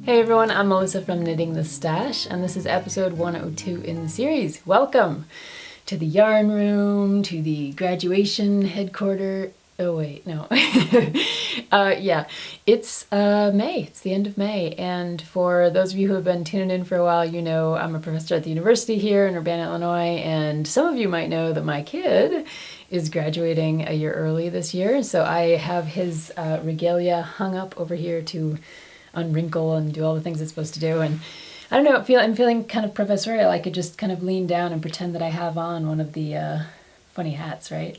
Hey everyone, I'm Melissa from Knitting the Stash, and this is episode 102 in the series. Welcome to the yarn room, to the graduation headquarter. Oh wait, no. Yeah, it's May. It's the end of May, and for those of you who have been tuning in for a while, you know I'm a professor at the university here in Urbana, Illinois, and some of you might know that my kid is graduating a year early this year, so I have his regalia hung up over here to unwrinkle and do all the things it's supposed to do. And I don't know, I'm feeling kind of professorial. I could just kind of lean down and pretend that I have on one of the funny hats, right?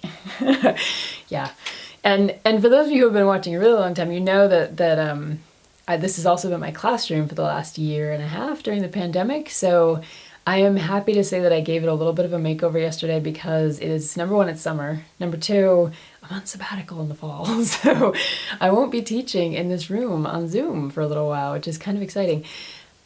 Yeah. And for those of you who have been watching a really long time, you know that this has also been my classroom for the last year and a half during the pandemic. So I am happy to say that I gave it a little bit of a makeover yesterday because it is, number one, it's summer. Number two, I'm on sabbatical in the fall, so I won't be teaching in this room on Zoom for a little while, which is kind of exciting.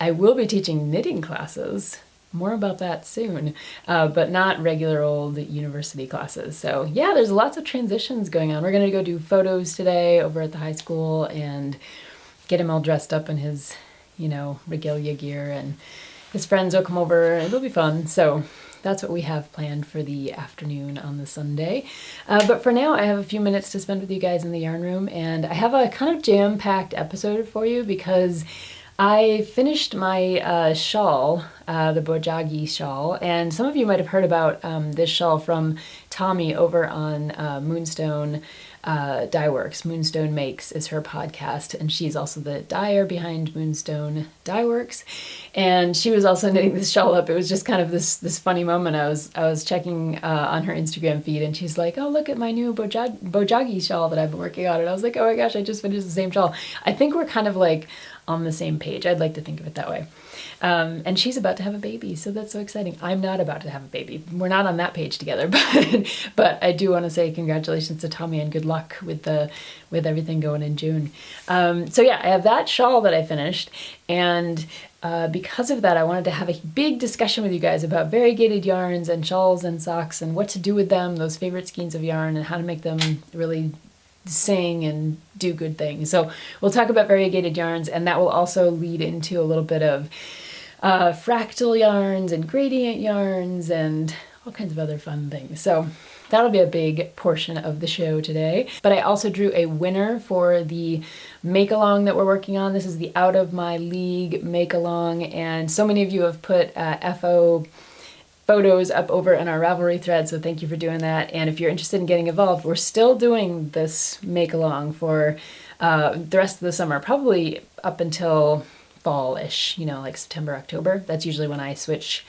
I will be teaching knitting classes, more about that soon, but not regular old university classes. So yeah, there's lots of transitions going on. We're gonna go do photos today over at the high school and get him all dressed up in his, regalia gear, and his friends will come over. It'll be fun. So that's what we have planned for the afternoon on the Sunday. But for now, I have a few minutes to spend with you guys in the yarn room, and I have a kind of jam-packed episode for you because I finished my shawl, the Bojagi Shawl, and some of you might have heard about this shawl from Tommy over on Moonstone Dye Works. Moonstone Makes is her podcast, and she's also the dyer behind Moonstone Dye Works. And she was also knitting this shawl up. It was just kind of this funny moment. I was checking on her Instagram feed, and she's like, "Oh, look at my new Bojagi shawl that I've been working on." And I was like, "Oh my gosh, I just finished the same shawl." I think we're kind of like on the same page. I'd like to think of it that way. And she's about to have a baby, so that's so exciting. I'm not about to have a baby. We're not on that page together, but I do want to say congratulations to Tommy and good luck with everything going in June. So yeah, I have that shawl that I finished, and because of that, I wanted to have a big discussion with you guys about variegated yarns and shawls and socks and what to do with them, those favorite skeins of yarn, and how to make them really sing and do good things. So we'll talk about variegated yarns, and that will also lead into a little bit of fractal yarns and gradient yarns and all kinds of other fun things. So that'll be a big portion of the show today. But I also drew a winner for the make-along that we're working on. This is the Out of My League make-along, and so many of you have put FO photos up over in our Ravelry thread, so thank you for doing that. And if you're interested in getting involved, we're still doing this make-along for the rest of the summer, probably up until fall-ish, like September, October. That's usually when I switch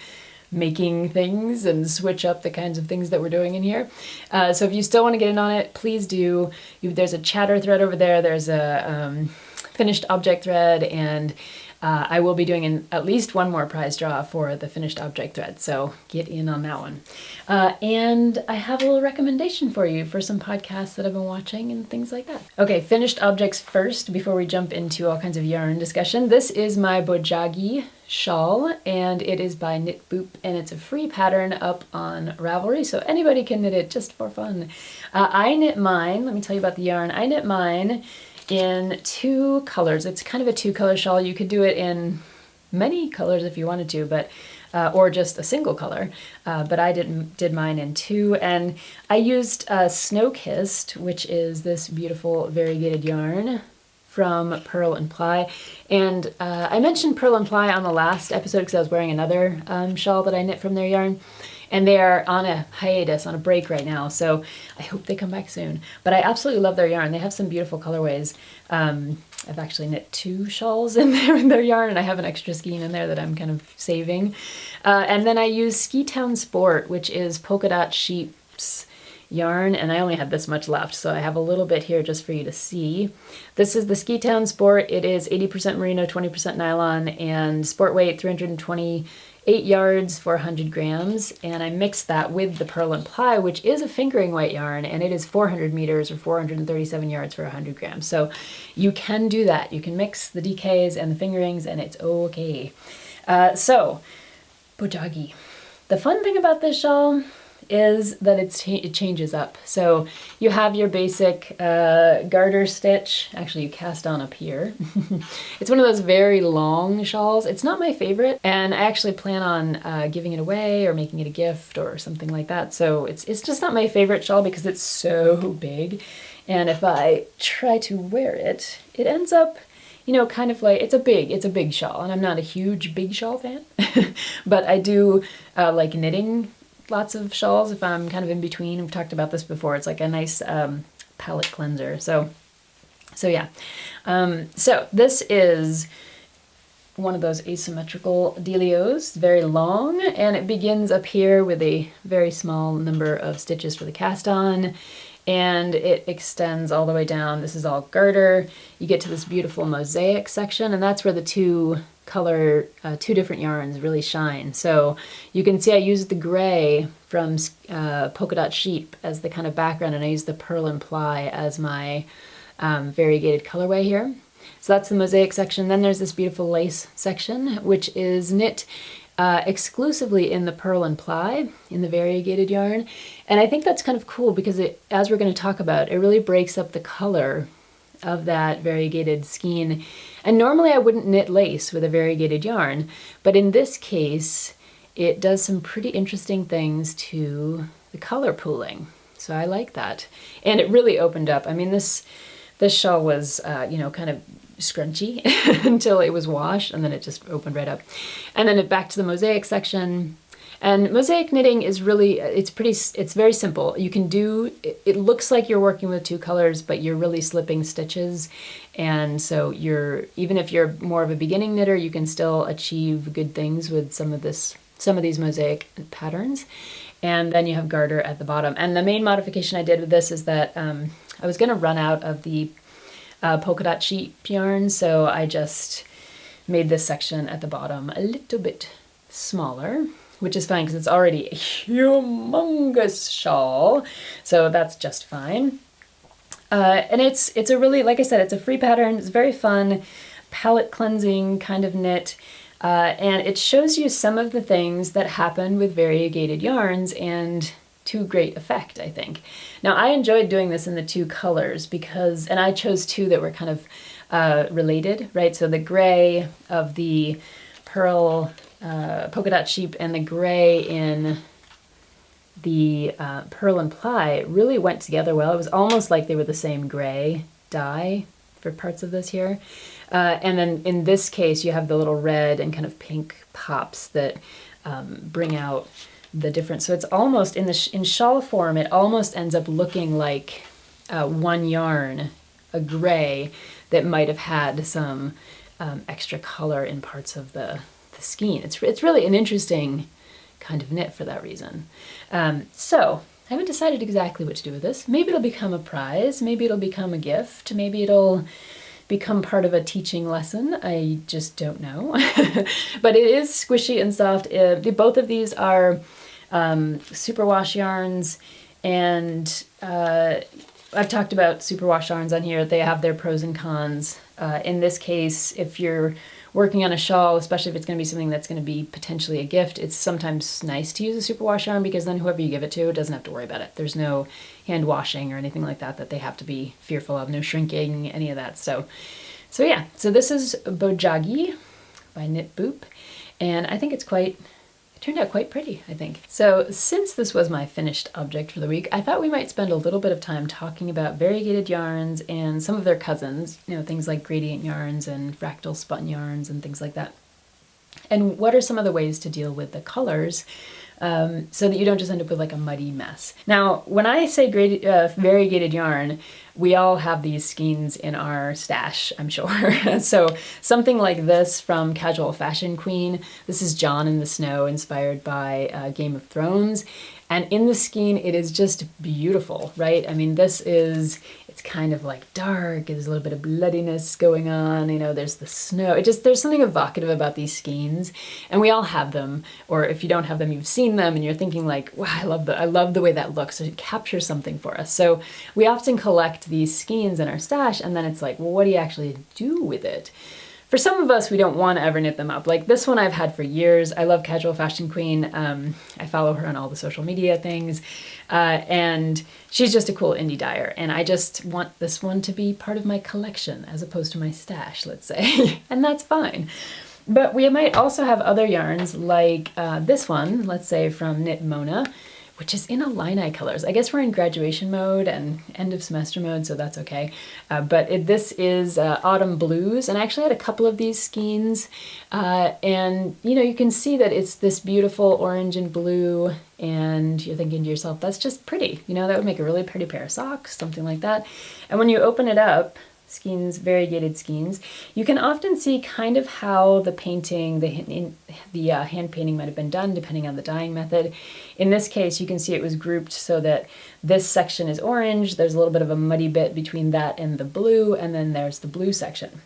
making things and switch up the kinds of things that we're doing in here. So if you still want to get in on it, please do. There's a chatter thread over there. There's a finished object thread, and I will be doing at least one more prize draw for the finished object thread, so get in on that one. And I have a little recommendation for you for some podcasts that I've been watching and things like that. Okay, finished objects first before we jump into all kinds of yarn discussion. This is my Bojagi Shawl, and it is by Knit Boop, and it's a free pattern up on Ravelry, so anybody can knit it just for fun. I knit mine, let me tell you about the yarn. I knit mine in two colors. It's kind of a two-color shawl. You could do it in many colors if you wanted to, but or just a single color. But I did mine in two, and I used Snow Kissed, which is this beautiful variegated yarn from Purl and Ply. And I mentioned Purl and Ply on the last episode because I was wearing another shawl that I knit from their yarn. And they are on a hiatus, on a break right now, so I hope they come back soon. But I absolutely love their yarn. They have some beautiful colorways. I've actually knit two shawls in there in their yarn, and I have an extra skein in there that I'm kind of saving. And then I use Ski Town Sport, which is Polka Dot Sheep's yarn, and I only have this much left, so I have a little bit here just for you to see. This is the Ski Town Sport. It is 80% merino, 20% nylon, and sport weight 328 yards for 100 grams, and I mixed that with the Purl and Ply, which is a fingering weight yarn, and it is 400 meters or 437 yards for 100 grams. So you can do that. You can mix the DKs and the fingerings, and it's okay. So, Bojagi. The fun thing about this shawl is that it changes up. So you have your basic garter stitch. Actually, you cast on up here. It's one of those very long shawls. It's not my favorite, and I actually plan on giving it away or making it a gift or something like that. So it's just not my favorite shawl because it's so big. And if I try to wear it, it ends up, you know, kind of like, it's a big shawl, and I'm not a huge big shawl fan, but I do like knitting lots of shawls if I'm kind of in between. We've talked about this before. It's like a nice palette cleanser. So yeah. So this is one of those asymmetrical dealios, very long, and it begins up here with a very small number of stitches for the cast on, and it extends all the way down. This is all garter. You get to this beautiful mosaic section, and that's where the two different yarns really shine. So you can see I used the gray from Polka Dot Sheep as the kind of background, and I used the Pearl and Ply as my variegated colorway here. So that's the mosaic section. Then there's this beautiful lace section, which is knit exclusively in the Pearl and Ply, in the variegated yarn. And I think that's kind of cool because it, as we're going to talk about, it really breaks up the color of that variegated skein. And normally I wouldn't knit lace with a variegated yarn, but in this case, it does some pretty interesting things to the color pooling. So I like that. And it really opened up. I mean, this shawl was, you know, kind of scrunchy until it was washed, and then it just opened right up. And then back to the mosaic section. And mosaic knitting is really, it's very simple. You can do, it looks like you're working with two colors, but you're really slipping stitches. And so even if you're more of a beginning knitter, you can still achieve good things with some of these mosaic patterns. And then you have garter at the bottom. And the main modification I did with this is that I was gonna run out of the Polka Dot Sheep yarn, so I just made this section at the bottom a little bit smaller, which is fine because it's already a humongous shawl, so that's just fine. And it's a really, like I said, it's a free pattern. It's very fun, palette cleansing kind of knit, and it shows you some of the things that happen with variegated yarns, and to great effect, I think. Now, I enjoyed doing this in the two colors because, and I chose two that were kind of related, right? So the gray of the Pearl Polka Dot Sheep and the gray in the Pearl and Ply really went together well. It was almost like they were the same gray dye for parts of this here. And then in this case, you have the little red and kind of pink pops that bring out the difference. So it's almost, in shawl form, it almost ends up looking like one yarn, a gray, that might have had some extra color in parts of the skein. It's really an interesting kind of knit for that reason. So I haven't decided exactly what to do with this. Maybe it'll become a prize, maybe it'll become a gift, maybe it'll become part of a teaching lesson. I just don't know. But it is squishy and soft. Both of these are superwash yarns, and I've talked about superwash yarns on here. They have their pros and cons. In this case, if you're working on a shawl, especially if it's going to be something that's going to be potentially a gift, it's sometimes nice to use a superwash yarn because then whoever you give it to doesn't have to worry about it. There's no hand washing or anything like that they have to be fearful of, no shrinking, any of that. So yeah, so this is Bojagi by Knit Boop, and I think it turned out quite pretty, I think. So since this was my finished object for the week, I thought we might spend a little bit of time talking about variegated yarns and some of their cousins, you know, things like gradient yarns and fractal spun yarns and things like that. And what are some of the ways to deal with the colors so that you don't just end up with like a muddy mess. Now, when I say variegated yarn, we all have these skeins in our stash, I'm sure. So something like this from Casual Fashion Queen. This is John in the Snow, inspired by Game of Thrones. And in the skein, it is just beautiful, right? I mean, it's kind of like dark, there's a little bit of bloodiness going on, you know, there's the snow. There's something evocative about these skeins, and we all have them, or if you don't have them, you've seen them, and you're thinking like, wow, I love the way that looks. So it captures something for us. So we often collect these skeins in our stash, and then it's like, well, what do you actually do with it? for some of us, we don't want to ever knit them up. Like this one I've had for years. I love Casual Fashion Queen. I follow her on all the social media things. And she's just a cool indie dyer. And I just want this one to be part of my collection as opposed to my stash, let's say. And that's fine. But we might also have other yarns like this one, let's say from Knit Mona, which is in Illini colors. I guess we're in graduation mode and end of semester mode, so that's okay. But this is Autumn Blues, and I actually had a couple of these skeins. And you know, you can see that it's this beautiful orange and blue, and you're thinking to yourself, that's just pretty. You know, that would make a really pretty pair of socks, something like that. And when you open it up, skeins, variegated skeins, you can often see kind of how the painting, the hand painting might have been done depending on the dyeing method. In this case, you can see it was grouped so that this section is orange, there's a little bit of a muddy bit between that and the blue, and then there's the blue section.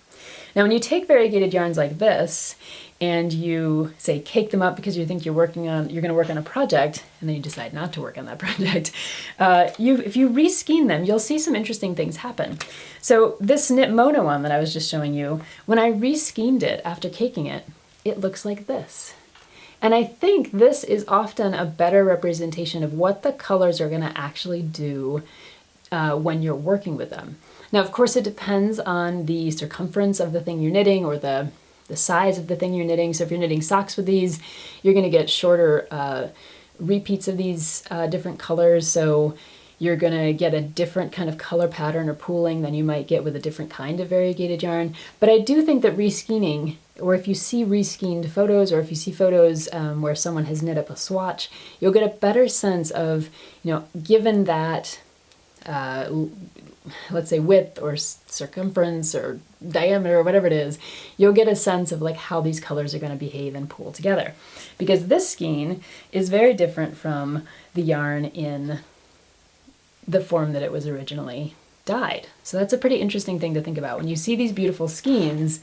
Now when you take variegated yarns like this, and you say cake them up because you think you're going to work on a project, and then you decide not to work on that project, if you re-skein them, you'll see some interesting things happen. So this Knit Mona one that I was just showing you, when I re-skeined it after caking it, it looks like this. And I think this is often a better representation of what the colors are going to actually do when you're working with them. Now, of course, it depends on the circumference of the thing you're knitting or the size of the thing you're knitting. So if you're knitting socks with these, you're going to get shorter repeats of these different colors. So you're going to get a different kind of color pattern or pooling than you might get with a different kind of variegated yarn. But I do think that re-skeining, or if you see re-skeined photos, or if you see photos where someone has knit up a swatch, you'll get a better sense of, you know, given that let's say width or circumference or diameter or whatever it is, you'll get a sense of like how these colors are going to behave and pool together. Because this skein is very different from the yarn in the form that it was originally dyed. So that's a pretty interesting thing to think about. When you see these beautiful skeins,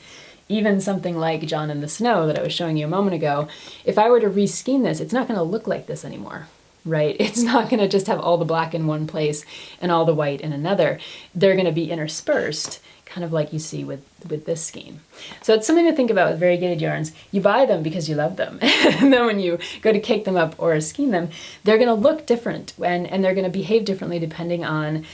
even something like John in the Snow that I was showing you a moment ago, if I were to re-skein this, it's not going to look like this anymore. Right? It's not going to just have all the black in one place and all the white in another. They're going to be interspersed, kind of like you see with this skein. So it's something to think about with variegated yarns. You buy them because you love them. And then when you go to cake them up or skein them, they're going to look different and they're going to behave differently depending on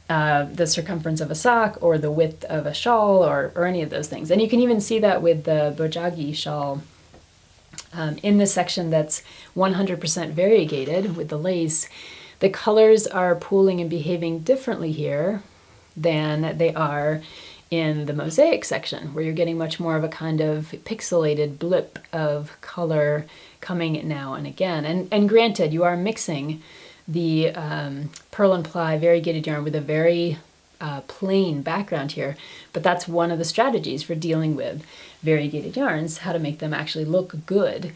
the circumference of a sock or the width of a shawl or any of those things. And you can even see that with the Bojagi Shawl. In this section that's 100% variegated with the lace, the colors are pooling and behaving differently here than they are in the mosaic section, where you're getting much more of a kind of pixelated blip of color coming now and again. And granted, you are mixing the Purl and Ply variegated yarn with a very plain background here, but that's one of the strategies for dealing with variegated yarns, how to make them actually look good.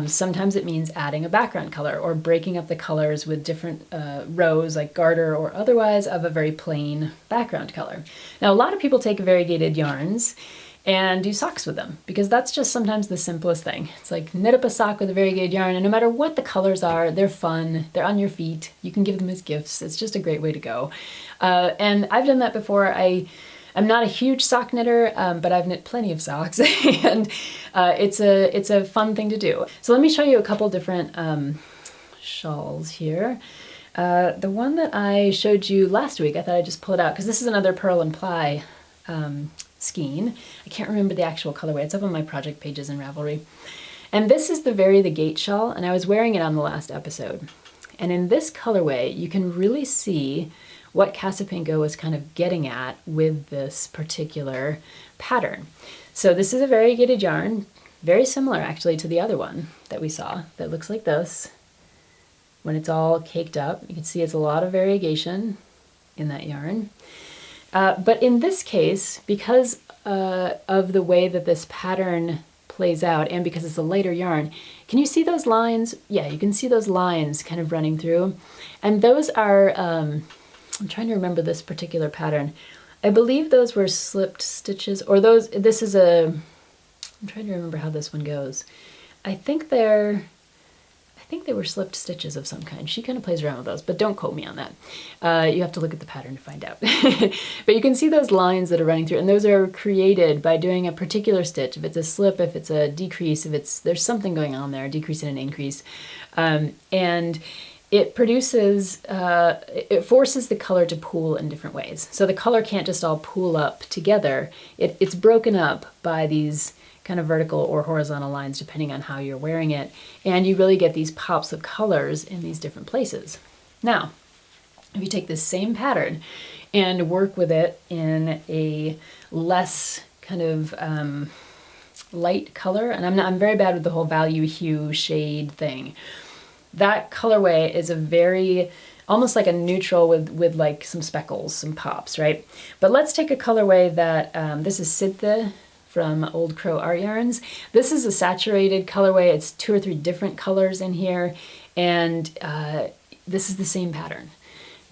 Sometimes it means adding a background color or breaking up the colors with different rows like garter or otherwise of a very plain background color. Now a lot of people take variegated yarns and do socks with them because that's just sometimes the simplest thing. It's like knit up a sock with a variegated yarn, and no matter what the colors are, they're fun, they're on your feet, you can give them as gifts. It's just a great way to go. And I've done that before. I'm not a huge sock knitter, but I've knit plenty of socks, and it's a fun thing to do. So let me show you a couple different shawls here. The one that I showed you last week, I thought I'd just pull it out because this is another Purl and Ply skein. I can't remember the actual colorway. It's up on my project pages in Ravelry. And this is the Variegated shawl, and I was wearing it on the last episode. And in this colorway, you can really see what Casa Pinko was kind of getting at with this particular pattern. So this is a variegated yarn, very similar actually to the other one that we saw that looks like this. When it's all caked up, you can see it's a lot of variegation in that yarn. But in this case, because of the way that this pattern plays out and because it's a lighter yarn, can you see those lines? Yeah, you can see those lines kind of running through. And those are, I'm trying to remember this particular pattern. I believe those were slipped stitches, or those, this is a, I'm trying to remember how this one goes. I think I think they were slipped stitches of some kind. She kind of plays around with those, but don't quote me on that. You have to look at the pattern to find out. But you can see those lines that are running through, and those are created by doing a particular stitch. If it's a slip, if it's a decrease, if there's something going on there, a decrease and an increase. And it produces, it forces the color to pool in different ways. So the color can't just all pool up together. It's broken up by these kind of vertical or horizontal lines depending on how you're wearing it, and you really get these pops of colors in these different places. Now, if you take this same pattern and work with it in a less kind of light color, and I'm very bad with the whole value hue shade thing. That colorway is a very, almost like a neutral with like some speckles, some pops, right? But let's take a colorway that, this is Sithe from Old Crow Art Yarns. This is a saturated colorway. It's 2 or 3 different colors in here, and this is the same pattern.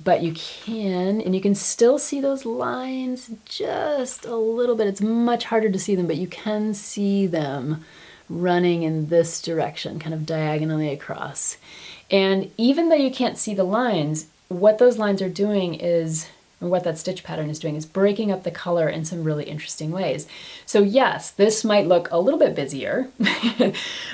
But you can still see those lines just a little bit. It's much harder to see them, but you can see them running in this direction, kind of diagonally across. And even though you can't see the lines, what those lines are doing is, or what that stitch pattern is doing, is breaking up the color in some really interesting ways. So yes, this might look a little bit busier,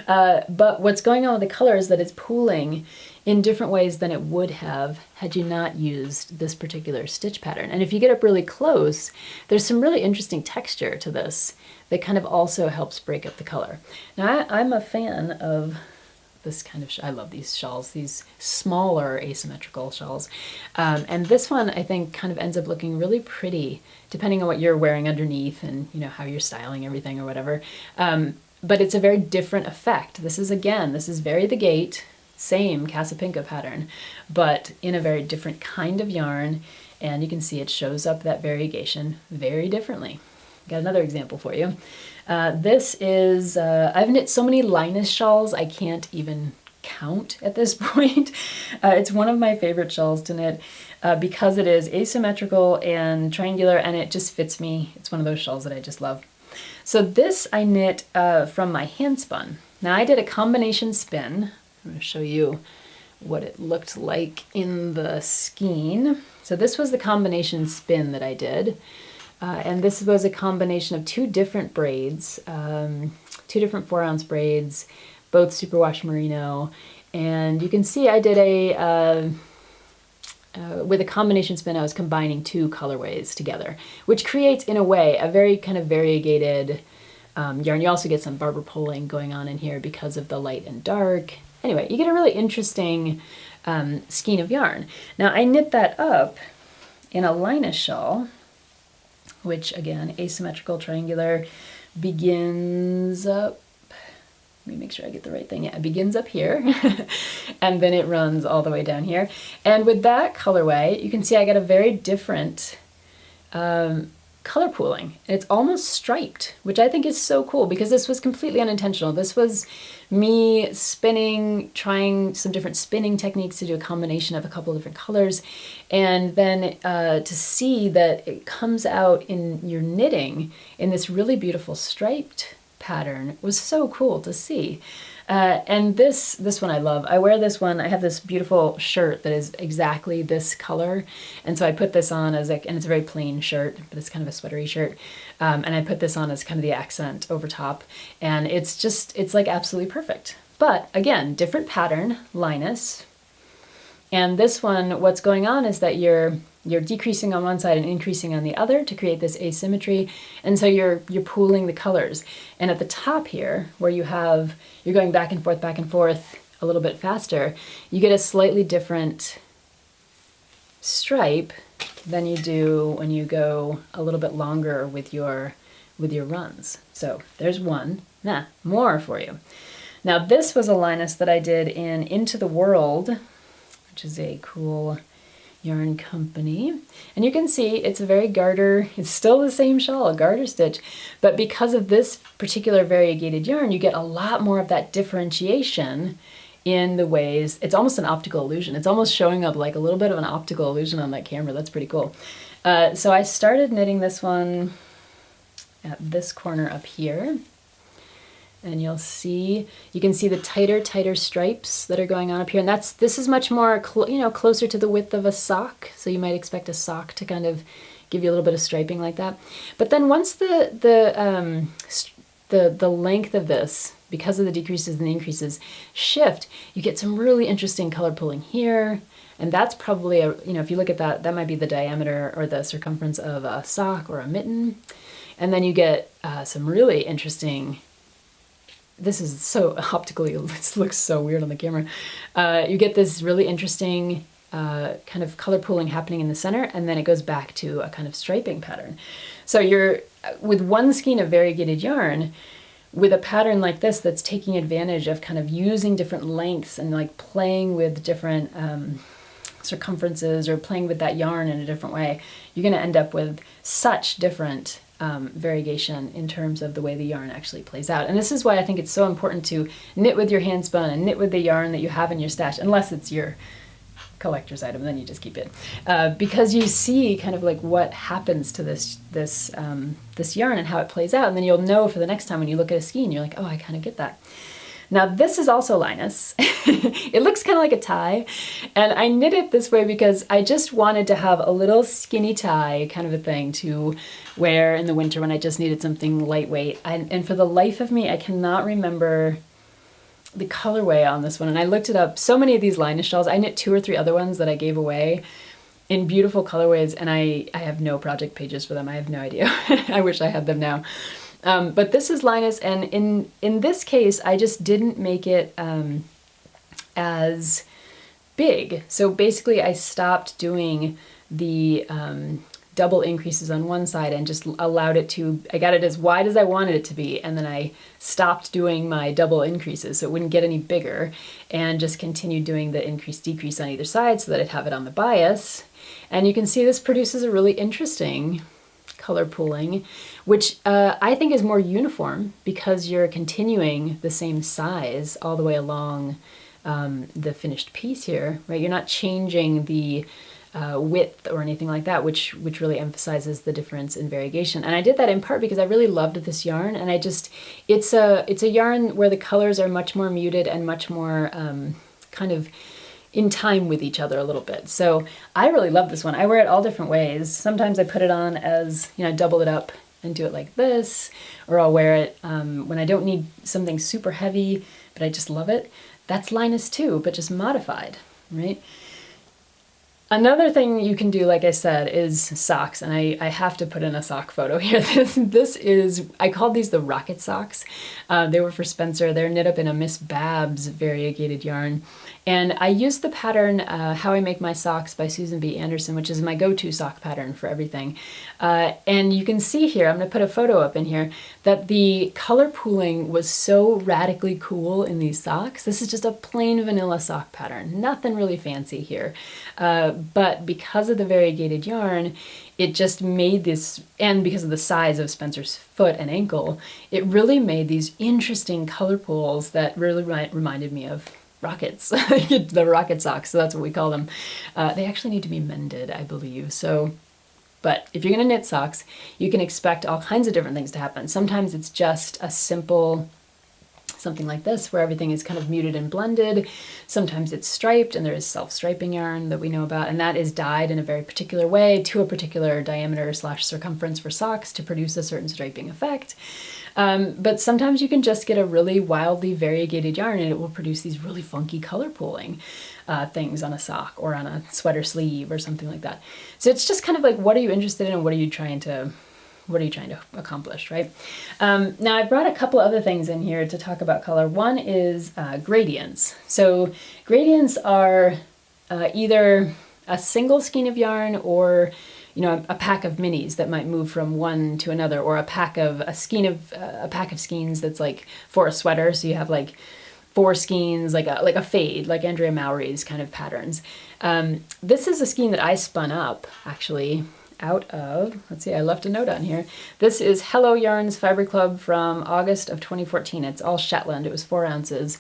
but what's going on with the color is that it's pooling in different ways than it would have had you not used this particular stitch pattern. And if you get up really close, there's some really interesting texture to this that kind of also helps break up the color. Now I'm a fan of this kind of, I love these shawls, these smaller asymmetrical shawls. And this one I think kind of ends up looking really pretty depending on what you're wearing underneath and you know how you're styling everything or whatever. But it's a very different effect. This is Vary the Gate, same Casapinka pattern, but in a very different kind of yarn. And you can see it shows up that variegation very differently. Got another example for you. This is, I've knit so many Linus shawls, I can't even count at this point. It's one of my favorite shawls to knit because it is asymmetrical and triangular, and it just fits me. It's one of those shawls that I just love. So this I knit from my hand spun. Now I did a combination spin. I'm going to show you what it looked like in the skein. So this was the combination spin that I did. And this was a combination of 2 different braids, 2 different 4-ounce braids, both superwash merino. And you can see I did with a combination spin, I was combining 2 colorways together, which creates, in a way, a very kind of variegated yarn. You also get some barber pulling going on in here because of the light and dark. Anyway, you get a really interesting skein of yarn. Now I knit that up in a Linus shawl, which again, asymmetrical, triangular, begins up, let me make sure I get the right thing. Yeah, it begins up here, and then it runs all the way down here. And with that colorway, you can see I got a very different color pooling. It's almost striped, which I think is so cool because this was completely unintentional. This was me spinning, trying some different spinning techniques to do a combination of a couple of different colors, and then to see that it comes out in your knitting in this really beautiful striped pattern was so cool to see. And this one I love. I wear this one. I have this beautiful shirt that is exactly this color, and so I put this on as and it's a very plain shirt, but it's kind of a sweatery shirt. And I put this on as kind of the accent over top, and it's like absolutely perfect. But again, different pattern, Linus. And this one, what's going on is that you're decreasing on one side and increasing on the other to create this asymmetry, and so you're pooling the colors. And at the top here, where you're going back and forth a little bit faster, you get a slightly different stripe than you do when you go a little bit longer with your runs. So there's one. More for you. Now this was a Linus that I did in Into the World, which is a cool yarn company. And you can see it's a very garter, it's still the same shawl, a garter stitch, but because of this particular variegated yarn, you get a lot more of that differentiation in the ways, it's almost an optical illusion. It's almost showing up like a little bit of an optical illusion on that camera. That's pretty cool. So I started knitting this one at this corner up here. and you can see the tighter stripes that are going on up here. And this is much more, closer to the width of a sock. So you might expect a sock to kind of give you a little bit of striping like that. But then once the length of this, because of the decreases and the increases, shift, you get some really interesting color pulling here. And that's probably, if you look at that, that might be the diameter or the circumference of a sock or a mitten. And then you get some really interesting, this is so optically, it looks so weird on the camera. You get this really interesting kind of color pooling happening in the center, and then it goes back to a kind of striping pattern. So you're, with one skein of variegated yarn, with a pattern like this that's taking advantage of kind of using different lengths and like playing with different circumferences or playing with that yarn in a different way, you're going to end up with such different variegation in terms of the way the yarn actually plays out. And this is why I think it's so important to knit with your hand spun and knit with the yarn that you have in your stash, unless it's your collector's item, then you just keep it. Because you see kind of like what happens to this yarn and how it plays out, and then you'll know for the next time when you look at a skein, you're like, oh, I kind of get that. Now this is also Linus. It looks kind of like a tie, and I knit it this way because I just wanted to have a little skinny tie kind of a thing to wear in the winter when I just needed something lightweight. And for the life of me, I cannot remember the colorway on this one, and I looked it up. So many of these Linus shawls, I knit 2 or 3 other ones that I gave away in beautiful colorways, and I have no project pages for them. I have no idea. I wish I had them now. But this is Linus, and in this case, I just didn't make it as big. So basically, I stopped doing the double increases on one side and just allowed it to, I got it as wide as I wanted it to be, and then I stopped doing my double increases so it wouldn't get any bigger, and just continued doing the increase decrease on either side so that I'd have it on the bias. And you can see this produces a really interesting color pooling, which I think is more uniform because you're continuing the same size all the way along the finished piece here, right? You're not changing the width or anything like that, which really emphasizes the difference in variegation. And I did that in part because I really loved this yarn, and it's a yarn where the colors are much more muted and much more kind of in time with each other a little bit. So I really love this one. I wear it all different ways. Sometimes I put it on as, double it up and do it like this, or I'll wear it when I don't need something super heavy, but I just love it. That's Linus too, but just modified, right? Another thing you can do, like I said, is socks, and I have to put in a sock photo here. This is, I called these the rocket socks. They were for Spencer. They're knit up in a Miss Babs variegated yarn. And I used the pattern How I Make My Socks by Susan B. Anderson, which is my go-to sock pattern for everything. And you can see here, I'm going to put a photo up in here, that the color pooling was so radically cool in these socks. This is just a plain vanilla sock pattern, nothing really fancy here. But because of the variegated yarn, it just made this, and because of the size of Spencer's foot and ankle, it really made these interesting color pools that really reminded me of rockets, the rocket socks, so that's what we call them. They actually need to be mended, I believe. So, but if you're going to knit socks, you can expect all kinds of different things to happen. Sometimes it's just a simple something like this where everything is kind of muted and blended. Sometimes it's striped, and there is self-striping yarn that we know about, and that is dyed in a very particular way to a particular diameter / circumference for socks to produce a certain striping effect. But sometimes you can just get a really wildly variegated yarn and it will produce these really funky color pooling things on a sock or on a sweater sleeve or something like that. So it's just kind of like, what are you interested in and what are you trying to accomplish, right? Now I brought a couple other things in here to talk about color. One is gradients. So gradients are either a single skein of yarn or a pack of minis that might move from one to another, or a pack of skeins that's like for a sweater. So you have like 4 skeins, like a fade, like Andrea Mowry's kind of patterns. This is a skein that I spun up actually, out of, let's see, I left a note on here. This is Hello Yarns Fiber Club from August of 2014. It's all Shetland. It was 4 ounces.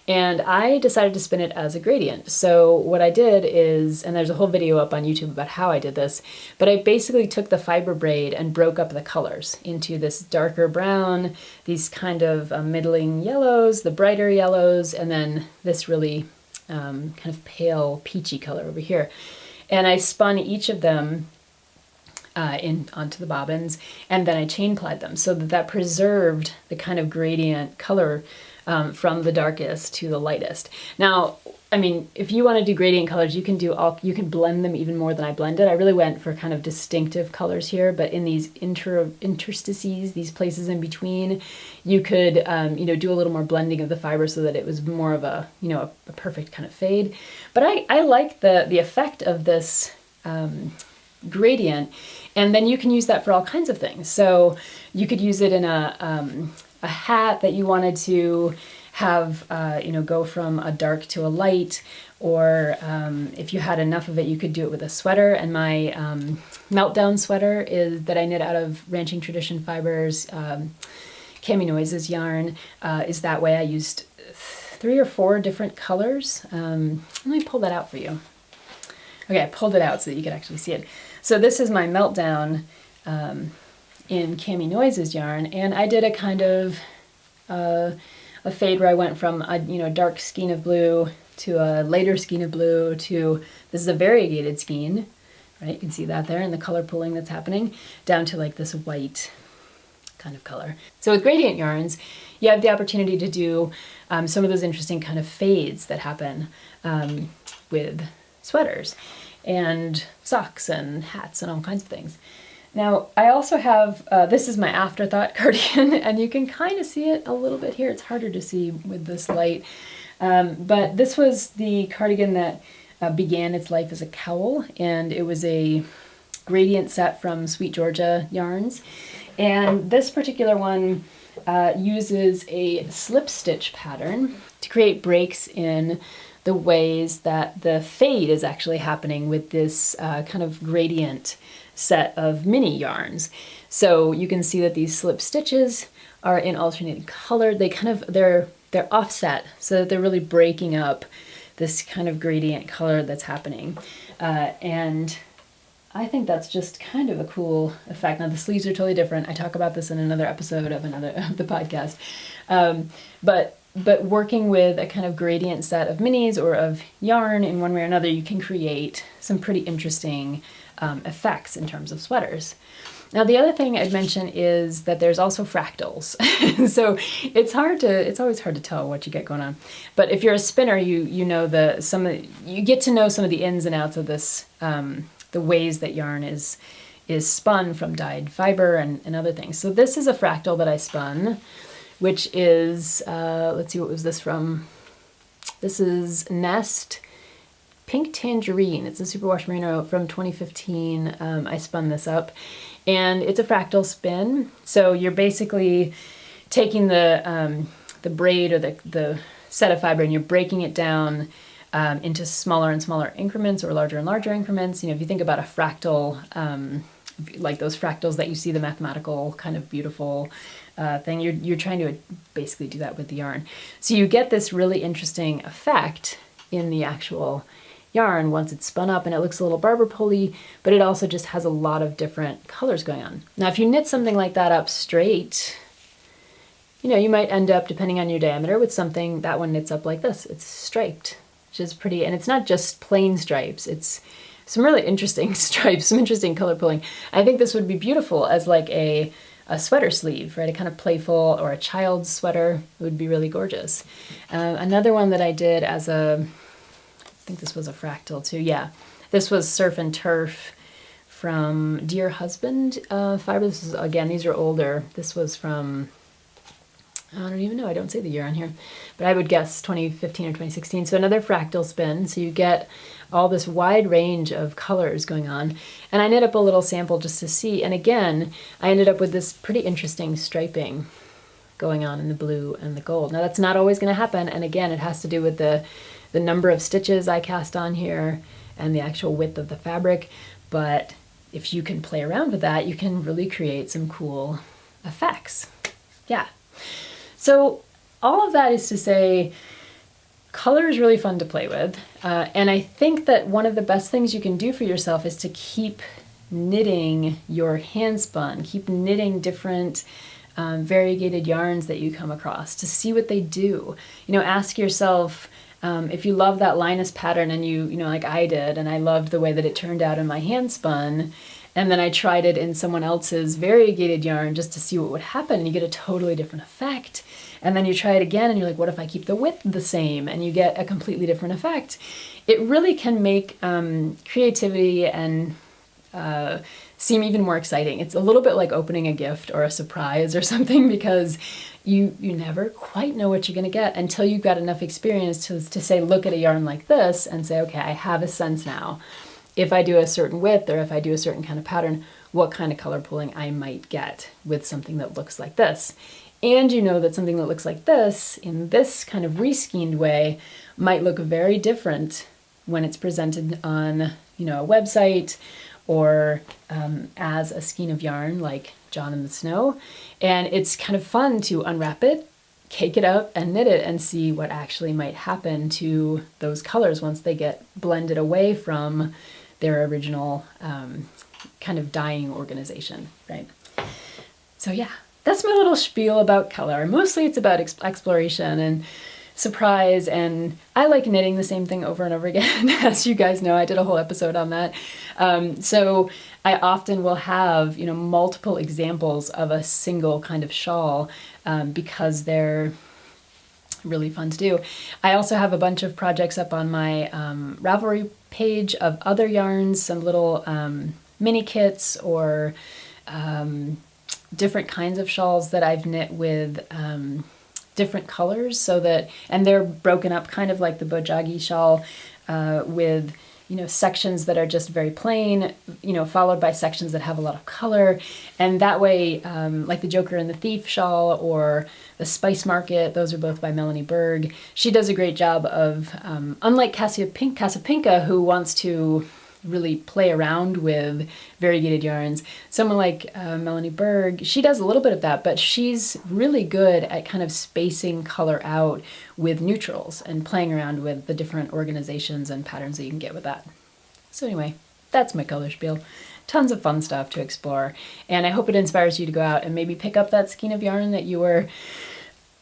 And I decided to spin it as a gradient. So what I did is, and there's a whole video up on YouTube about how I did this, but I basically took the fiber braid and broke up the colors into this darker brown, these kind of middling yellows, the brighter yellows, and then this really kind of pale peachy color over here. And I spun each of them onto the bobbins, and then I chain plied them so that that preserved the kind of gradient color from the darkest to the lightest. Now, I mean, if you want to do gradient colors, you can blend them even more than I blended. I really went for kind of distinctive colors here, but in these interstices, these places in between, you could, do a little more blending of the fiber so that it was more of a perfect kind of fade. But I like the effect of this gradient, and then you can use that for all kinds of things. So you could use it in a hat that you wanted to have, go from a dark to a light, or if you had enough of it, you could do it with a sweater. And my Meltdown sweater is that I knit out of Ranching Tradition Fibers, Cami Noises yarn, is that way. I used 3 or 4 different colors. Let me pull that out for you. Okay, I pulled it out so that you could actually see it. So this is my Meltdown in Cami Noises yarn, and I did a kind of a fade where I went from a dark skein of blue to a lighter skein of blue to, this is a variegated skein, right? You can see that there, and the color pulling that's happening, down to like this white kind of color. So with gradient yarns, you have the opportunity to do some of those interesting kind of fades that happen with sweaters and socks and hats and all kinds of things. Now, I also have, this is my Afterthought cardigan, and you can kind of see it a little bit here. It's harder to see with this light. But this was the cardigan that began its life as a cowl, and it was a gradient set from Sweet Georgia yarns. And this particular one uses a slip stitch pattern to create breaks in the ways that the fade is actually happening with this kind of gradient set of mini yarns. So you can see that these slip stitches are in alternating color. They're offset so that they're really breaking up this kind of gradient color that's happening. And I think that's just kind of a cool effect. Now the sleeves are totally different. I talk about this in another episode of the podcast. But working with a kind of gradient set of minis or of yarn in one way or another, you can create some pretty interesting effects in terms of sweaters. Now the other thing I'd mention is that there's also fractals. So it's always hard to tell what you get going on. But if you're a spinner, you get to know some of the ins and outs of this, the ways that yarn is spun from dyed fiber and other things. So this is a fractal that I spun, which is, let's see, what was this from? This is Nest Pink Tangerine. It's a superwash merino from 2015. I spun this up, and it's a fractal spin. So you're basically taking the braid or the set of fiber, and you're breaking it down into smaller and smaller increments or larger and larger increments. If you think about a fractal, like those fractals that you see, the mathematical kind of beautiful thing, you're trying to basically do that with the yarn. So you get this really interesting effect in the actual yarn once it's spun up, and it looks a little barber pole-y, but it also just has a lot of different colors going on. Now if you knit something like that up straight, you might end up, depending on your diameter, with something, that one knits up like this. It's striped, which is pretty, and it's not just plain stripes, it's some really interesting stripes, some interesting color pulling. I think this would be beautiful as like a sweater sleeve, right? A kind of playful, or a child's sweater. It would be really gorgeous. Another one that I did as I think this was a fractal too. Yeah, this was Surf and Turf from Dear Husband fiber. This is, again, these are older. This was from, I don't even know, I don't say the year on here, but I would guess 2015 or 2016. So another fractal spin. So you get all this wide range of colors going on. And I knit up a little sample just to see. And again, I ended up with this pretty interesting striping going on in the blue and the gold. Now that's not always going to happen. And again, it has to do with the number of stitches I cast on here and the actual width of the fabric. But if you can play around with that, you can really create some cool effects. Yeah. So all of that is to say, color is really fun to play with. And I think that one of the best things you can do for yourself is to keep knitting your hand spun, keep knitting different variegated yarns that you come across to see what they do. You know, ask yourself, if you love that Linus pattern and you know, like I did, and I loved the way that it turned out in my hand spun, and then I tried it in someone else's variegated yarn just to see what would happen, and you get a totally different effect. And then you try it again and you're like, what if I keep the width the same? And you get a completely different effect. It really can make creativity and seem even more exciting. It's a little bit like opening a gift or a surprise or something, because you never quite know what you're going to get until you've got enough experience to say, look at a yarn like this and say, okay, I have a sense now. If I do a certain width or if I do a certain kind of pattern, what kind of color pooling I might get with something that looks like this. And you know that something that looks like this, in this kind of reskeined way, might look very different when it's presented on, you know, a website or as a skein of yarn like John in the Snow. And it's kind of fun to unwrap it, cake it up, and knit it and see what actually might happen to those colors once they get blended away from their original kind of dyeing organization, right? So yeah. That's my little spiel about color. Mostly it's about exploration and surprise, and I like knitting the same thing over and over again. As you guys know, I did a whole episode on that. So I often will have, you know, multiple examples of a single kind of shawl because they're really fun to do. I also have a bunch of projects up on my Ravelry page of other yarns, some little mini kits or different kinds of shawls that I've knit with different colors, so that, and they're broken up kind of like the Bojagi Shawl with, you know, sections that are just very plain, you know, followed by sections that have a lot of color. And that way, like the Joker and the Thief shawl or the Spice Market, those are both by Melanie Berg. She does a great job of, unlike Casapinka, who wants to really play around with variegated yarns. Someone like Melanie Berg, she does a little bit of that, but she's really good at kind of spacing color out with neutrals and playing around with the different organizations and patterns that you can get with that. So anyway, that's my color spiel. Tons of fun stuff to explore, and I hope it inspires you to go out and maybe pick up that skein of yarn that you were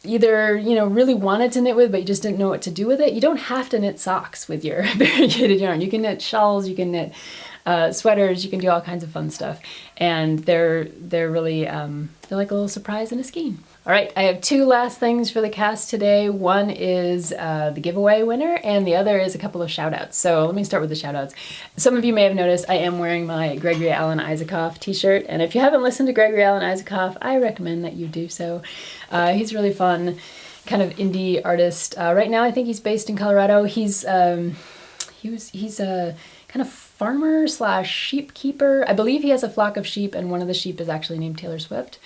either, you know, really wanted to knit with, but you just didn't know what to do with it. You don't have to knit socks with your variegated yarn. You can knit shawls, you can knit sweaters, you can do all kinds of fun stuff. And they're really, they're like a little surprise in a skein. All right, I have two last things for the cast today. One is the giveaway winner, and the other is a couple of shout-outs. So let me start with the shout-outs. Some of you may have noticed I am wearing my Gregory Alan Isakov t-shirt, and if you haven't listened to Gregory Alan Isakov, I recommend that you do so. He's really fun, kind of indie artist. Right now I think he's based in Colorado. He's a kind of farmer slash sheep keeper. I believe he has a flock of sheep, and one of the sheep is actually named Taylor Swift.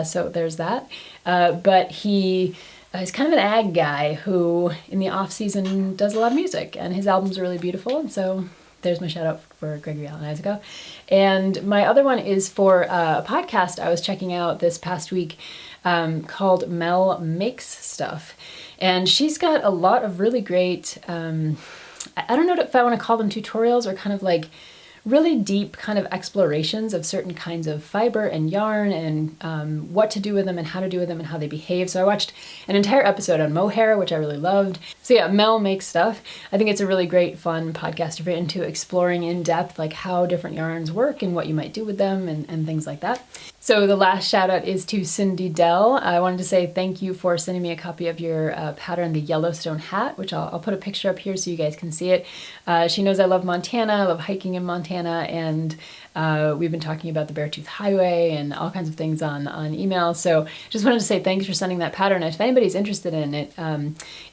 So there's that. But he is kind of an ag guy who in the off season does a lot of music, and his albums are really beautiful. And so there's my shout out for Gregory Alan Isakov. And my other one is for a podcast I was checking out this past week called Mel Makes Stuff. And she's got a lot of really great, I don't know if I want to call them tutorials or kind of like really deep kind of explorations of certain kinds of fiber and yarn and what to do with them and how to do with them and how they behave. So I watched an entire episode on mohair, which I really loved. So yeah, Mel Makes Stuff. I think it's a really great, fun podcast if you're into exploring in depth like how different yarns work and what you might do with them and things like that. So the last shout out is to Cindy Dell. I wanted to say thank you for sending me a copy of your pattern, the Yellowstone hat, which I'll put a picture up here so you guys can see it. She knows I love Montana, I love hiking in Montana, and we've been talking about the Beartooth Highway and all kinds of things on email. So just wanted to say thanks for sending that pattern. If anybody's interested in it,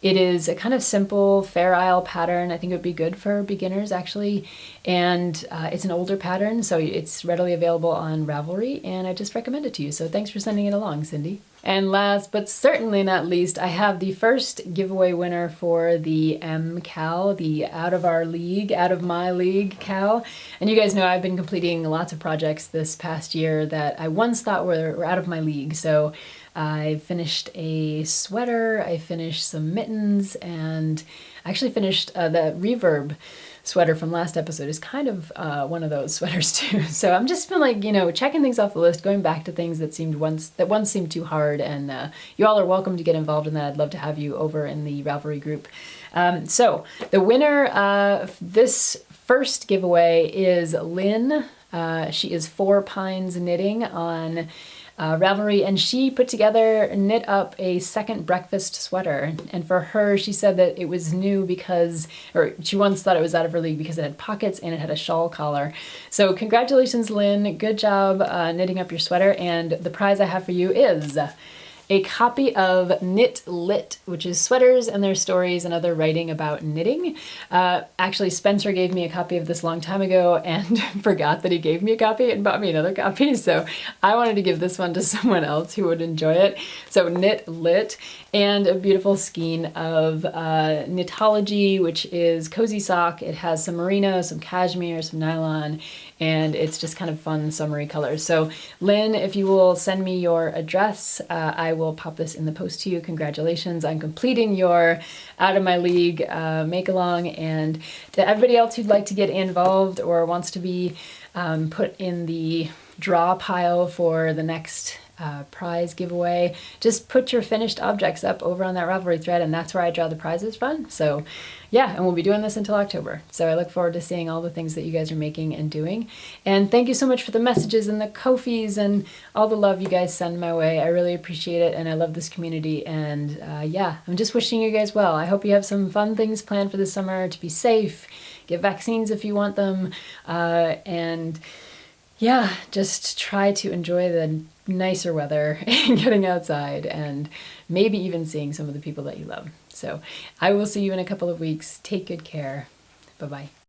it is a kind of simple Fair Isle pattern. I think it would be good for beginners actually. And it's an older pattern, so it's readily available on Ravelry, and I just recommend it to you. So thanks for sending it along, Cindy. And last but certainly not least, I have the first giveaway winner for the M Cal, the out of my league Cal. And you guys know I've been completing completing lots of projects this past year that I once thought were out of my league. So I finished a sweater, I finished some mittens, and I actually finished the Reverb sweater from last episode is kind of one of those sweaters too. So I'm just been like, you know, checking things off the list, going back to things that once seemed too hard, and you all are welcome to get involved in that. I'd love to have you over in the Ravelry group. So the winner of this first giveaway is Lynn. She is 4 Pines Knitting on Ravelry, and she put together, knit up a second breakfast sweater. And for her, she said that it was new because, or she once thought it was out of her league because it had pockets and it had a shawl collar. So congratulations, Lynn. Good job knitting up your sweater. And the prize I have for you is a copy of Knit Lit, which is sweaters and their stories and other writing about knitting. Actually, Spencer gave me a copy of this a long time ago and forgot that he gave me a copy and bought me another copy. So I wanted to give this one to someone else who would enjoy it. So Knit Lit, and a beautiful skein of Knitology, which is cozy sock. It has some merino, some cashmere, some nylon, and it's just kind of fun summery colors. So Lynn, if you will send me your address, I will pop this in the post to you. Congratulations on completing your Out of My League make along. And to everybody else who'd like to get involved or wants to be put in the draw pile for the next prize giveaway, just put your finished objects up over on that Ravelry thread, and that's where I draw the prizes from. So yeah, and we'll be doing this until October. So I look forward to seeing all the things that you guys are making and doing. And thank you so much for the messages and the Ko-fis and all the love you guys send my way. I really appreciate it, and I love this community. And yeah, I'm just wishing you guys well. I hope you have some fun things planned for the summer, to be safe, get vaccines if you want them, and yeah, just try to enjoy the nicer weather and getting outside and maybe even seeing some of the people that you love. So I will see you in a couple of weeks. Take good care. Bye-bye.